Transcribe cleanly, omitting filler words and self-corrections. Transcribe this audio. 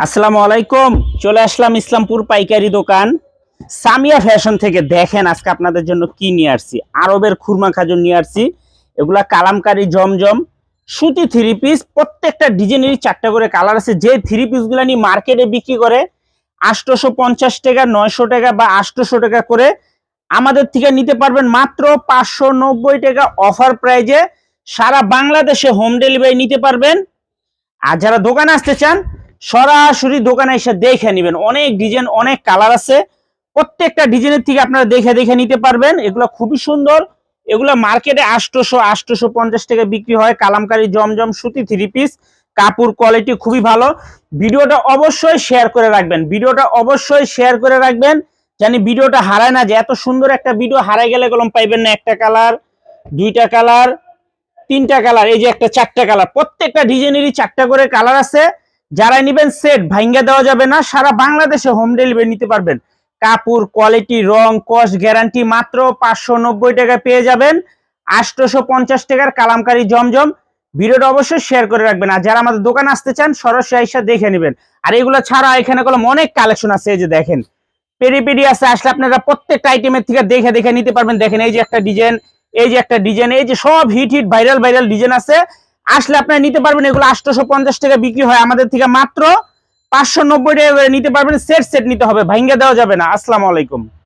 আসসালামু আলাইকুম। চলে আসলাম ইসলামপুর পাইকারি দোকান সামিয়া ফ্যাশন থেকে। দেখেন আজকে আপনাদের জন্য কি নিয়ে আসছি। আরবের খুরমা খাজুর নিয়ে আসছি। এগুলা কালামকারী জমজম সুতি থ্রি পিস, প্রত্যেকটা ডিজাইনেরই 4টা করে কালার আছে। যে থ্রি পিসগুলো নিয়ে মার্কেটে বিক্রি করে 850 টাকা, 900 টাকা বা 800 টাকা করে, আমাদের থেকে নিতে পারবেন মাত্র 590 টাকা অফার প্রাইজে। সারা বাংলাদেশে হোম ডেলিভারি নিতে পারবেন। আর যারা দোকানে আসতে চান সরাসরি দোকানে এসে দেখে নেবেন। অনেক ডিজাইন, অনেক কালার আছে। প্রত্যেকটা ডিজাইনের থেকে আপনারা দেখে দেখে নিতে পারবেন। এগুলো খুবই সুন্দর। এগুলো মার্কেটে 850 টাকা বিক্রি হয়। কালামকারী জমজম সুতি থ্রি পিস, কাপড় কোয়ালিটি খুবই ভালো। ভিডিওটা অবশ্যই শেয়ার করে রাখবেন, ভিডিওটা অবশ্যই শেয়ার করে রাখবেন, জানি ভিডিওটা হারায় না। যে এত সুন্দর একটা ভিডিও হারাই গেলে কলম পাইবেন না। একটা কালার, দুইটা কালার, তিনটা কালার, এই যে একটা 4টা কালার। প্রত্যেকটা ডিজাইনেরই 4টা করে কালার আছে। যারা নেবেন সেট ভাঙ্গা দেওয়া যাবে না। সারা বাংলাদেশে হোম ডেলিভারি নিতে পারবেন। কাপড় কোয়ালিটি, রং, কস গ্যারান্টি মাত্র 590 টাকায় পেয়ে যাবেন। 850 টাকার কালামকারী জমজম। ভিডিওটা অবশ্যই শেয়ার করে রাখবেন। আর যারা আমাদের দোকানে আসতে চান সরাসরি এসে দেখে নেবেন। আর এগুলো ছাড়া এখানে কলম অনেক কালেকশন আছে। এই যে দেখেন পেরি পেরি আছে। আসলে আপনারা প্রত্যেকটা আইটেমের থেকে দেখে দেখে নিতে পারবেন। দেখেন এই যে একটা ডিজাইন, এই যে একটা ডিজাইন, এই যে সব hit hit viral viral design আছে। আসলে আপনারা নিতে পারবেন। এগুলো 850 টাকা বিক্রি হয়, আমাদের থেকে মাত্র 590 টাকা করে নিতে পারবেন। সেট সেট নিতে হবে, ভাঙ্গা দেওয়া যাবে না। আসসালামু আলাইকুম।